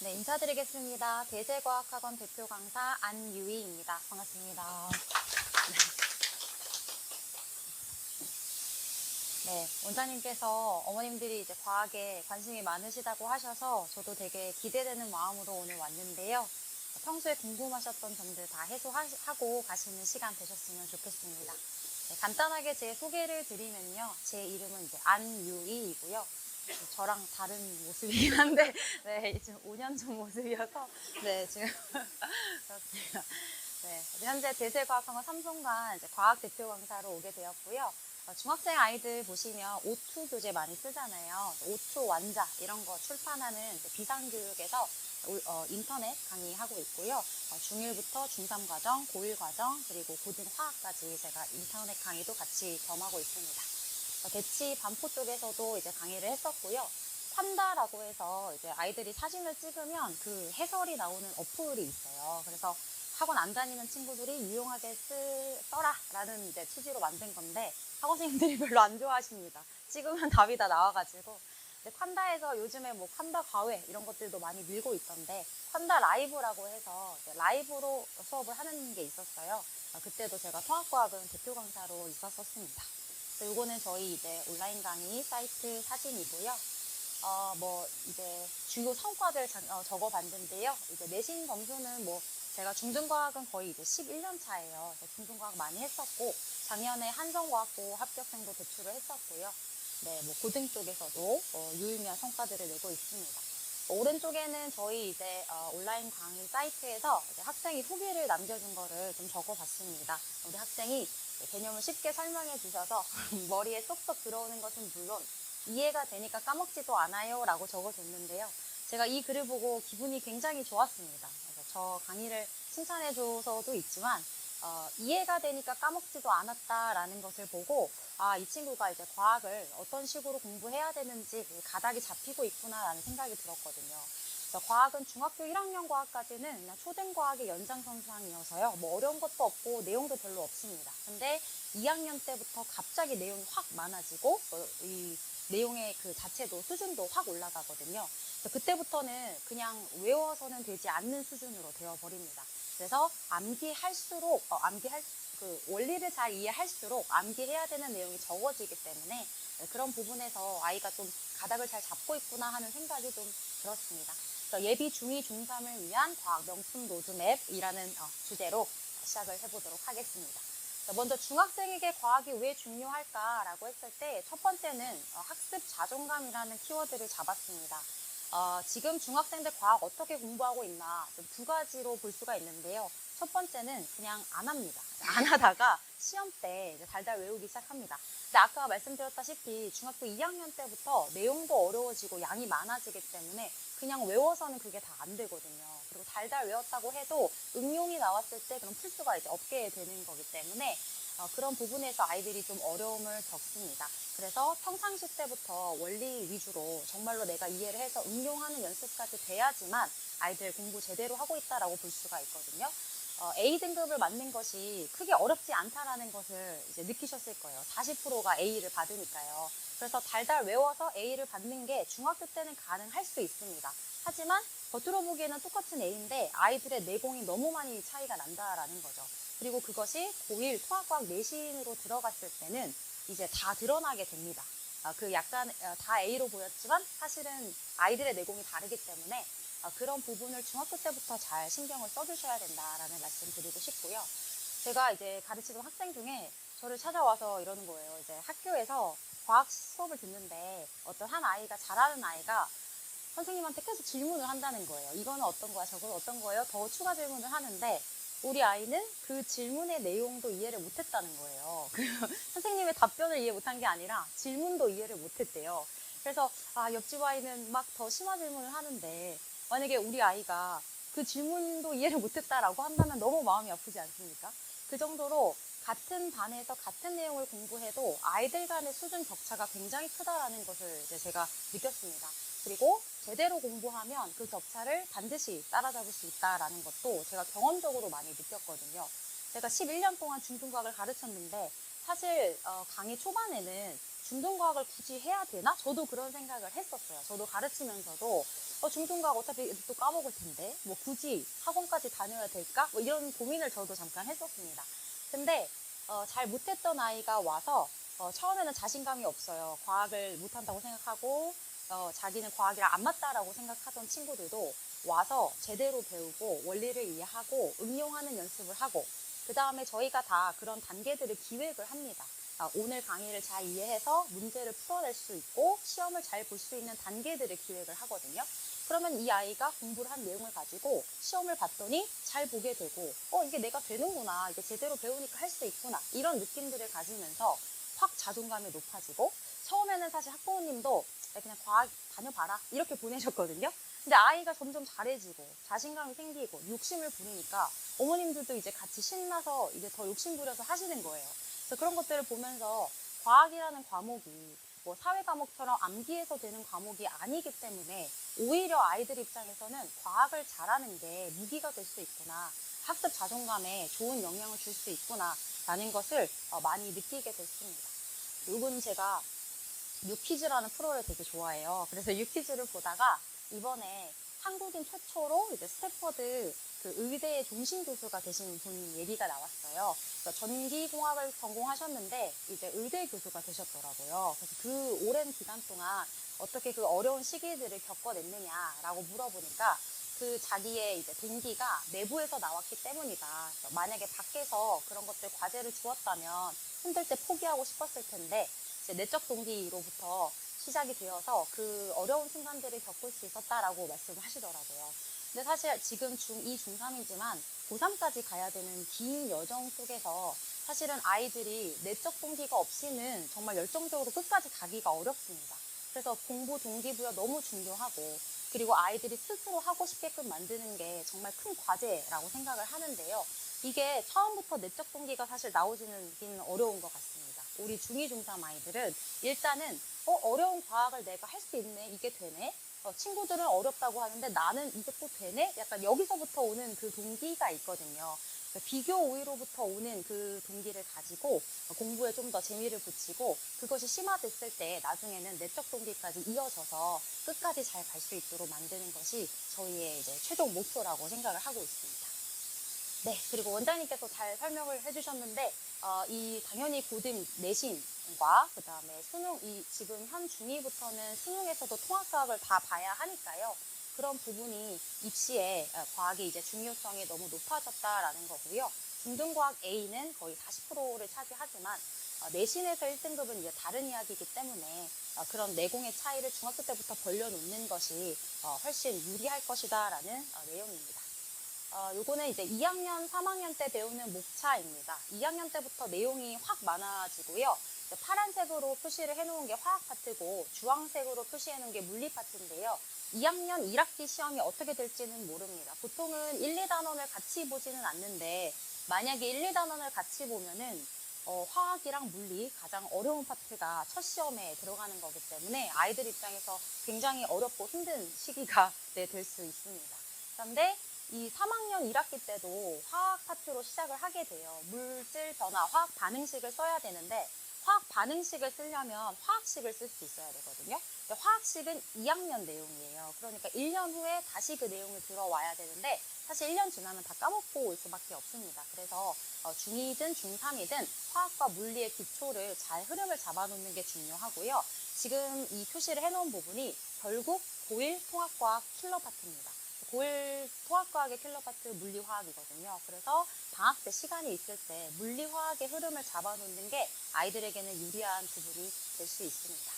네, 인사드리겠습니다. 대세과학학원 대표 강사 안유희입니다. 반갑습니다. 네, 원장님께서 어머님들이 이제 과학에 관심이 많으시다고 하셔서 저도 되게 기대되는 마음으로 오늘 왔는데요. 평소에 궁금하셨던 점들 다 해소하고 가시는 시간 되셨으면 좋겠습니다. 네, 간단하게 제 소개를 드리면요. 제 이름은 이제 안유희이고요. 저랑 다른 모습이긴 한데, 네, 지금 5년 전 모습이어서, 네, 지금, 그렇습니다. 네, 현재 대세과학학원 삼성관 이제 과학 대표 강사로 오게 되었고요. 중학생 아이들 보시면 O2 교재 많이 쓰잖아요. O2 완자 이런 거 출판하는 비상교육에서 인터넷 강의하고 있고요. 중1부터 중3 과정, 고1 과정, 그리고 고등화학까지 제가 인터넷 강의도 같이 겸하고 있습니다. 대치 반포 쪽에서도 이제 강의를 했었고요. 판다라고 해서 이제 아이들이 사진을 찍으면 그 해설이 나오는 어플이 있어요. 그래서 학원 안 다니는 친구들이 유용하게 써라라는 이제 취지로 만든 건데 학원생들이 별로 안 좋아하십니다. 찍으면 답이 다 나와가지고. 콴다에서 요즘에 뭐 콴다 과외 이런 것들도 많이 밀고 있던데 콴다 라이브라고 해서 라이브로 수업을 하는 게 있었어요. 그때도 제가 통합과학은 대표 강사로 있었었습니다. 요거는 저희 이제 온라인 강의 사이트 사진이고요. 이제 주요 성과들 적어봤는데요. 이제 내신 점수는 제가 중등과학은 거의 이제 11년 차예요. 중등과학 많이 했었고, 작년에 한성과학고 합격생도 배출을 했었고요. 네, 고등 쪽에서도 유의미한 성과들을 내고 있습니다. 오른쪽에는 저희 이제 온라인 강의 사이트에서 이제 학생이 후기를 남겨준 거를 좀 적어봤습니다. 우리 학생이 개념을 쉽게 설명해 주셔서 머리에 쏙쏙 들어오는 것은 물론 이해가 되니까 까먹지도 않아요 라고 적어줬는데요. 제가 이 글을 보고 기분이 굉장히 좋았습니다. 그래서 저 강의를 칭찬해 줘서도 있지만 이해가 되니까 까먹지도 않았다라는 것을 보고 이 친구가 이제 과학을 어떤 식으로 공부해야 되는지 가닥이 잡히고 있구나라는 생각이 들었거든요. 과학은 중학교 1학년 과학까지는 그냥 초등과학의 연장선상이어서요. 어려운 것도 없고 내용도 별로 없습니다. 근데 2학년 때부터 갑자기 내용이 확 많아지고 이 내용의 그 자체도 수준도 확 올라가거든요. 그때부터는 그냥 외워서는 되지 않는 수준으로 되어버립니다. 그래서 암기할수록 그 원리를 잘 이해할수록 암기해야 되는 내용이 적어지기 때문에 그런 부분에서 아이가 좀 가닥을 잘 잡고 있구나 하는 생각이 좀 들었습니다. 예비 중2, 중3을 위한 과학 명품 로드맵이라는 주제로 시작을 해보도록 하겠습니다. 먼저 중학생에게 과학이 왜 중요할까라고 했을 때 첫 번째는 학습 자존감이라는 키워드를 잡았습니다. 지금 중학생들 과학 어떻게 공부하고 있나 좀 두 가지로 볼 수가 있는데요. 첫 번째는 그냥 안 합니다. 안 하다가 시험 때 이제 달달 외우기 시작합니다. 근데 아까 말씀드렸다시피 중학교 2학년 때부터 내용도 어려워지고 양이 많아지기 때문에 그냥 외워서는 그게 다 안 되거든요. 그리고 달달 외웠다고 해도 응용이 나왔을 때 그럼 풀수가 이제 없게 되는 거기 때문에 그런 부분에서 아이들이 좀 어려움을 겪습니다. 그래서 평상시 때부터 원리 위주로 정말로 내가 이해를 해서 응용하는 연습까지 돼야지만 아이들 공부 제대로 하고 있다라고 볼 수가 있거든요. A등급을 맞는 것이 크게 어렵지 않다라는 것을 이제 느끼셨을 거예요. 40%가 A를 받으니까요. 그래서 달달 외워서 A를 받는 게 중학교 때는 가능할 수 있습니다. 하지만 겉으로 보기에는 똑같은 A인데 아이들의 내공이 너무 많이 차이가 난다라는 거죠. 그리고 그것이 고1 통합과학 내신으로 들어갔을 때는 이제 다 드러나게 됩니다. 그 약간 다 A로 보였지만 사실은 아이들의 내공이 다르기 때문에 그런 부분을 중학교 때부터 잘 신경을 써주셔야 된다라는 말씀 드리고 싶고요. 제가 이제 가르치던 학생 중에 저를 찾아와서 이러는 거예요. 이제 학교에서 과학 수업을 듣는데 어떤 한 아이가 잘하는 아이가 선생님한테 계속 질문을 한다는 거예요. 이거는 어떤 거야? 저건 어떤 거예요? 더 추가 질문을 하는데 우리 아이는 그 질문의 내용도 이해를 못했다는 거예요. 선생님의 답변을 이해 못한 게 아니라 질문도 이해를 못했대요. 그래서 옆집 아이는 막 더 심한 질문을 하는데 만약에 우리 아이가 그 질문도 이해를 못했다라고 한다면 너무 마음이 아프지 않습니까? 그 정도로 같은 반에서 같은 내용을 공부해도 아이들 간의 수준 격차가 굉장히 크다라는 것을 이제 제가 느꼈습니다. 그리고 제대로 공부하면 그 격차를 반드시 따라잡을 수 있다라는 것도 제가 경험적으로 많이 느꼈거든요. 제가 11년 동안 중등과학을 가르쳤는데 사실 강의 초반에는 중등과학을 굳이 해야 되나? 저도 그런 생각을 했었어요. 저도 가르치면서도 중등과학 어차피 또 까먹을 텐데 뭐 굳이 학원까지 다녀야 될까? 뭐 이런 고민을 저도 잠깐 했었습니다. 근데 잘 못했던 아이가 와서 처음에는 자신감이 없어요. 과학을 못한다고 생각하고 자기는 과학이랑 안 맞다라고 생각하던 친구들도 와서 제대로 배우고 원리를 이해하고 응용하는 연습을 하고 그 다음에 저희가 다 그런 단계들을 기획을 합니다. 오늘 강의를 잘 이해해서 문제를 풀어낼 수 있고 시험을 잘 볼 수 있는 단계들을 기획을 하거든요. 그러면 이 아이가 공부를 한 내용을 가지고 시험을 봤더니 잘 보게 되고 이게 내가 되는구나, 이게 제대로 배우니까 할 수 있구나, 이런 느낌들을 가지면서 확 자존감이 높아지고, 처음에는 사실 학부모님도 그냥 과학 다녀봐라 이렇게 보내셨거든요. 근데 아이가 점점 잘해지고 자신감이 생기고 욕심을 부리니까 어머님들도 이제 같이 신나서 이제 더 욕심 부려서 하시는 거예요. 그래서 그런 것들을 보면서 과학이라는 과목이 뭐 사회 과목처럼 암기해서 되는 과목이 아니기 때문에 오히려 아이들 입장에서는 과학을 잘하는 게 무기가 될 수 있구나, 학습 자존감에 좋은 영향을 줄 수 있구나 라는 것을 많이 느끼게 됐습니다. 요건 제가 유퀴즈라는 프로를 되게 좋아해요. 그래서 유퀴즈를 보다가 이번에 한국인 최초로 이제 스탠퍼드 그 의대의 종신 교수가 되신 분 얘기가 나왔어요. 그래서 전기공학을 전공하셨는데 이제 의대 교수가 되셨더라고요. 그래서 그 오랜 기간 동안 어떻게 그 어려운 시기들을 겪어냈느냐라고 물어보니까 그 자기의 이제 동기가 내부에서 나왔기 때문이다. 만약에 밖에서 그런 것들 과제를 주었다면 힘들 때 포기하고 싶었을 텐데 이제 내적 동기로부터 시작이 되어서 그 어려운 순간들을 겪을 수 있었다라고 말씀을 하시더라고요. 근데 사실 지금 중2, 중3이지만 고3까지 가야 되는 긴 여정 속에서 사실은 아이들이 내적 동기가 없이는 정말 열정적으로 끝까지 가기가 어렵습니다. 그래서 공부 동기부여 너무 중요하고, 그리고 아이들이 스스로 하고 싶게끔 만드는 게 정말 큰 과제라고 생각을 하는데요. 이게 처음부터 내적 동기가 사실 나오지는 어려운 것 같습니다. 우리 중2, 중3 아이들은 일단은 어려운 과학을 내가 할 수 있네, 이게 되네, 친구들은 어렵다고 하는데 나는 이게 또 되네? 약간 여기서부터 오는 그 동기가 있거든요. 비교 우위로부터 오는 그 동기를 가지고 공부에 좀 더 재미를 붙이고, 그것이 심화됐을 때 나중에는 내적 동기까지 이어져서 끝까지 잘 갈 수 있도록 만드는 것이 저희의 이제 최종 목표라고 생각을 하고 있습니다. 네, 그리고 원장님께서 잘 설명을 해주셨는데 이 당연히 고등 내신과 그 다음에 수능, 이 지금 현 중2부터는 수능에서도 통합과학을 다 봐야 하니까요. 그런 부분이 입시에 과학의 이제 중요성이 너무 높아졌다라는 거고요. 중등과학 A는 거의 40%를 차지하지만 내신에서 1등급은 이제 다른 이야기이기 때문에 그런 내공의 차이를 중학교 때부터 벌려놓는 것이 훨씬 유리할 것이다라는 내용입니다. 요거는 이제 2학년, 3학년 때 배우는 목차입니다. 2학년 때부터 내용이 확 많아지고요. 파란색으로 표시를 해놓은 게 화학 파트고 주황색으로 표시해 놓은 게 물리 파트인데요. 2학년 1학기 시험이 어떻게 될지는 모릅니다. 보통은 1, 2단원을 같이 보지는 않는데 만약에 1, 2단원을 같이 보면은 화학이랑 물리 가장 어려운 파트가 첫 시험에 들어가는 거기 때문에 아이들 입장에서 굉장히 어렵고 힘든 시기가 될 수 있습니다. 그런데 이 3학년 1학기 때도 화학 파트로 시작을 하게 돼요. 물질 변화, 화학 반응식을 써야 되는데 화학 반응식을 쓰려면 화학식을 쓸 수 있어야 되거든요. 화학식은 2학년 내용이에요. 그러니까 1년 후에 다시 그 내용을 들어와야 되는데 사실 1년 지나면 다 까먹고 올 수밖에 없습니다. 그래서 중2든 중3이든 화학과 물리의 기초를 잘 흐름을 잡아놓는 게 중요하고요. 지금 이 표시를 해놓은 부분이 결국 고1 통합과학 킬러 파트입니다. 고1 통합과학의 킬러 파트 물리화학이거든요. 그래서 방학 때 시간이 있을 때 물리화학의 흐름을 잡아놓는 게 아이들에게는 유리한 부분이 될 수 있습니다.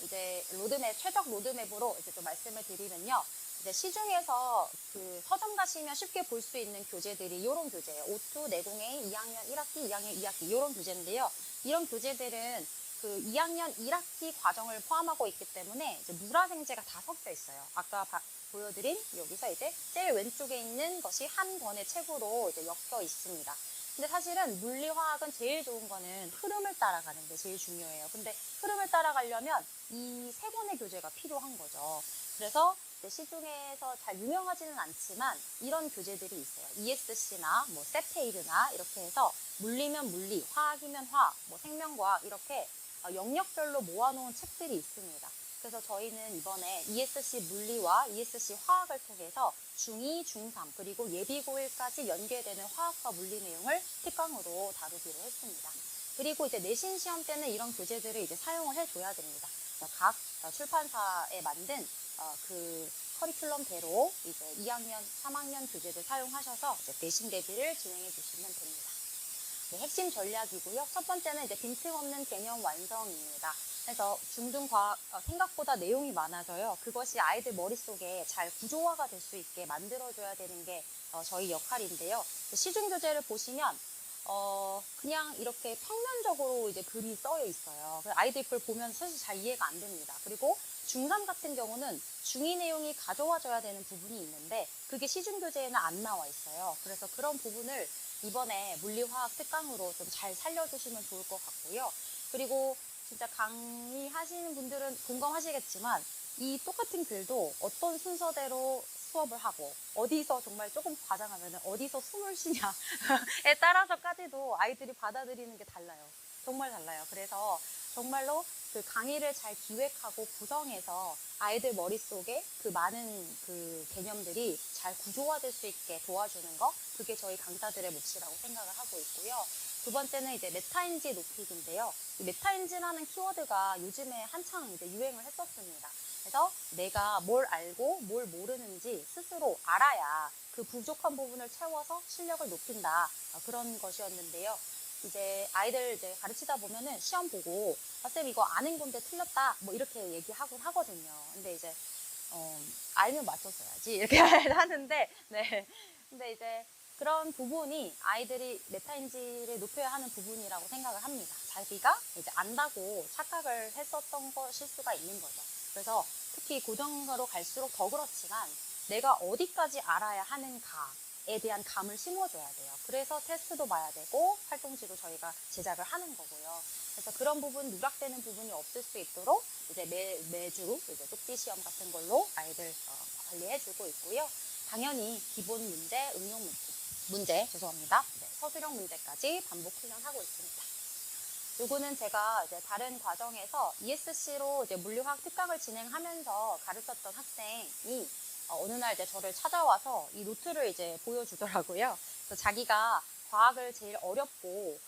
이제 로드맵, 최적 로드맵으로 이제 좀 말씀을 드리면요. 이제 시중에서 그 서점 가시면 쉽게 볼 수 있는 교재들이 이런 교재예요. O2 내공A 2학년 1학기, 2학년 2학기 이런 교재인데요. 이런 교재들은 그 2학년 1학기 과정을 포함하고 있기 때문에 이제 물화생제가 다 섞여 있어요. 아까 보여드린 여기서 이제 제일 왼쪽에 있는 것이 한 권의 책으로 이제 엮여 있습니다. 근데 사실은 물리화학은 제일 좋은 거는 흐름을 따라가는 게 제일 중요해요. 근데 흐름을 따라가려면 이 세 권의 교재가 필요한 거죠. 그래서 시중에서 잘 유명하지는 않지만 이런 교재들이 있어요. ESC나 뭐 세페이르나 이렇게 해서 물리면 물리, 화학이면 화학, 뭐 생명과학 이렇게 영역별로 모아놓은 책들이 있습니다. 그래서 저희는 이번에 ESC 물리와 ESC 화학을 통해서 중2, 중3 그리고 예비고1까지 연계되는 화학과 물리 내용을 특강으로 다루기로 했습니다. 그리고 이제 내신 시험 때는 이런 교재들을 이제 사용을 해줘야 됩니다. 각 출판사에 만든 그 커리큘럼대로 이제 2학년, 3학년 교재들 사용하셔서 이제 내신 대비를 진행해 주시면 됩니다. 네, 핵심 전략이고요. 첫 번째는 이제 빈틈없는 개념 완성입니다. 그래서 중등과학 생각보다 내용이 많아서요. 그것이 아이들 머릿속에 잘 구조화가 될 수 있게 만들어줘야 되는 게 저희 역할인데요. 시중교재를 보시면 그냥 이렇게 평면적으로 이제 글이 써여 있어요. 아이들 글 보면 사실 잘 이해가 안 됩니다. 그리고 중3 같은 경우는 중2 내용이 가져와줘야 되는 부분이 있는데 그게 시중교재에는 안 나와 있어요. 그래서 그런 부분을 이번에 물리화학 특강으로 좀 잘 살려주시면 좋을 것 같고요. 그리고 진짜 강의하시는 분들은 공감하시겠지만 이 똑같은 글도 어떤 순서대로 수업을 하고 어디서 정말 조금 과장하면 어디서 숨을 쉬냐에 따라서까지도 아이들이 받아들이는 게 달라요. 정말 달라요. 그래서 정말로 그 강의를 잘 기획하고 구성해서 아이들 머릿속에 그 많은 그 개념들이 잘 구조화될 수 있게 도와주는 거, 그게 저희 강사들의 몫이라고 생각을 하고 있고요. 두 번째는 이제 메타인지 높이기인데요. 이 메타인지라는 키워드가 요즘에 한창 이제 유행을 했었습니다. 그래서 내가 뭘 알고 뭘 모르는지 스스로 알아야 그 부족한 부분을 채워서 실력을 높인다. 그런 것이었는데요. 이제 아이들 이제 가르치다 보면은 시험 보고 쌤 이거 아는 건데 틀렸다 뭐 이렇게 얘기하곤 하거든요. 근데 이제 알면 맞췄어야지 이렇게 하는데 네. 근데 이제 그런 부분이 아이들이 메타인지를 높여야 하는 부분이라고 생각을 합니다. 자기가 이제 안다고 착각을 했었던 것일 수가 있는 거죠. 그래서 특히 고등학교로 갈수록 더 그렇지만 내가 어디까지 알아야 하는가에 대한 감을 심어줘야 돼요. 그래서 테스트도 봐야 되고 활동지도 저희가 제작을 하는 거고요. 그래서 그런 부분, 누락되는 부분이 없을 수 있도록 이제 매주 이제 쪽지 시험 같은 걸로 아이들 관리해주고 있고요. 당연히 기본 문제, 응용 문제, 죄송합니다. 네, 서술형 문제까지 반복 훈련하고 있습니다. 요거는 제가 이제 다른 과정에서 ESC로 이제 물리화학 특강을 진행하면서 가르쳤던 학생이 어느 날 이제 저를 찾아와서 이 노트를 이제 보여주더라고요. 그래서 자기가 과학을 제일 어렵고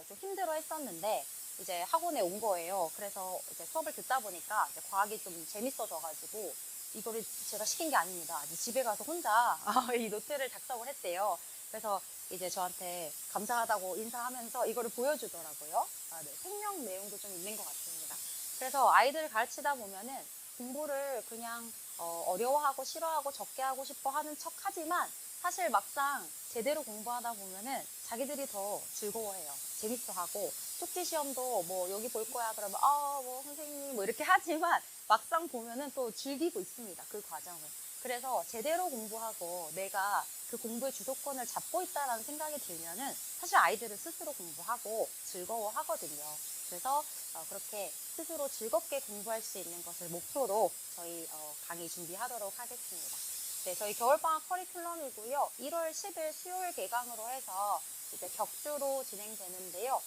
좀 힘들어 했었는데 이제 학원에 온 거예요. 그래서 이제 수업을 듣다 보니까 이제 과학이 좀 재밌어져가지고 이거를 제가 시킨 게 아닙니다. 이제 집에 가서 혼자 이 노트를 작성을 했대요. 그래서 이제 저한테 감사하다고 인사하면서 이거를 보여주더라고요. 네, 생명 내용도 좀 있는 것 같습니다. 그래서 아이들을 가르치다 보면은 공부를 그냥 어려워하고 싫어하고 적게 하고 싶어 하는 척 하지만 사실 막상 제대로 공부하다 보면은 자기들이 더 즐거워해요. 재밌어하고 쪽지 시험도 뭐 여기 볼 거야 그러면 뭐 선생님 뭐 이렇게 하지만 막상 보면은 또 즐기고 있습니다. 그 과정을. 그래서 제대로 공부하고 내가 그 공부의 주도권을 잡고 있다는 생각이 들면은 사실 아이들은 스스로 공부하고 즐거워하거든요. 그래서 그렇게 스스로 즐겁게 공부할 수 있는 것을 목표로 저희 강의 준비하도록 하겠습니다. 네, 저희 겨울방학 커리큘럼이고요. 1월 10일 수요일 개강으로 해서 이제 격주로 진행되는데요.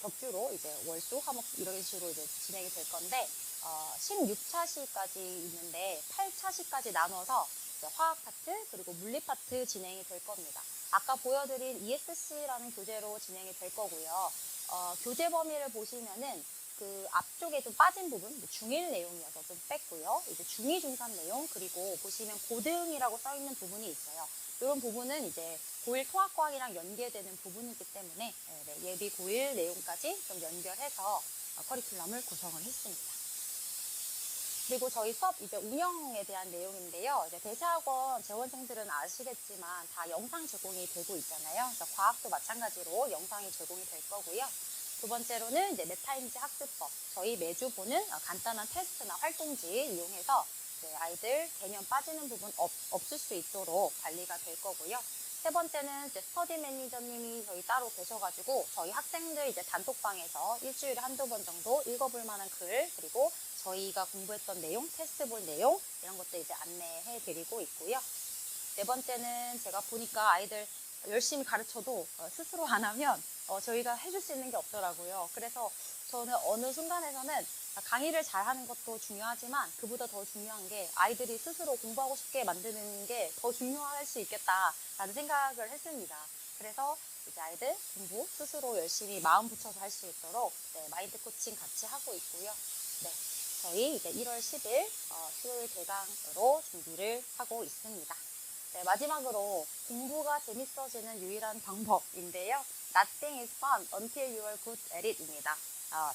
격주로 이제 월수, 화목 이런 식으로 이제 진행이 될 건데 16차 시까지 있는데 8차 시까지 나눠서 화학 파트 그리고 물리 파트 진행이 될 겁니다. 아까 보여드린 ESC라는 교재로 진행이 될 거고요. 교재 범위를 보시면은 그 앞쪽에 좀 빠진 부분, 중1 내용이어서 좀 뺐고요. 이제 중2, 중3 내용, 그리고 보시면 고등이라고 써있는 부분이 있어요. 이런 부분은 이제 고1 통합과학이랑 연계되는 부분이기 때문에 예비 고1 내용까지 좀 연결해서 커리큘럼을 구성을 했습니다. 그리고 저희 수업 이제 운영에 대한 내용인데요. 이제 대세학원 재원생들은 아시겠지만 다 영상 제공이 되고 있잖아요. 그래서 과학도 마찬가지로 영상이 제공이 될 거고요. 두 번째로는 이제 메타인지 학습법. 저희 매주 보는 간단한 테스트나 활동지 이용해서 아이들 개념 빠지는 부분 없을 수 있도록 관리가 될 거고요. 세 번째는 이제 스터디 매니저님이 저희 따로 계셔가지고 저희 학생들 이제 단톡방에서 일주일에 한두 번 정도 읽어볼 만한 글, 그리고 저희가 공부했던 내용, 테스트 볼 내용 이런 것도 이제 안내해 드리고 있고요. 네 번째는 제가 보니까 아이들 열심히 가르쳐도 스스로 안 하면 저희가 해줄 수 있는 게 없더라고요. 그래서 저는 어느 순간에서는 강의를 잘하는 것도 중요하지만 그보다 더 중요한 게 아이들이 스스로 공부하고 싶게 만드는 게 더 중요할 수 있겠다라는 생각을 했습니다. 그래서 이제 아이들 공부 스스로 열심히 마음 붙여서 할 수 있도록 네, 마인드 코칭 같이 하고 있고요. 네, 저희 이제 1월 10일 수요일 개강으로 준비를 하고 있습니다. 네, 마지막으로 공부가 재밌어지는 유일한 방법인데요. Nothing is fun until you are good at it 입니다.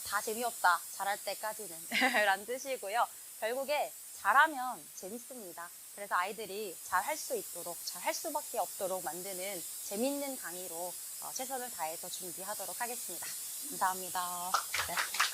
다 재미없다, 잘할 때까지는 라는 뜻이고요. 결국에 잘하면 재밌습니다. 그래서 아이들이 잘할 수 있도록, 잘할 수밖에 없도록 만드는 재밌는 강의로 최선을 다해서 준비하도록 하겠습니다. 감사합니다. 네.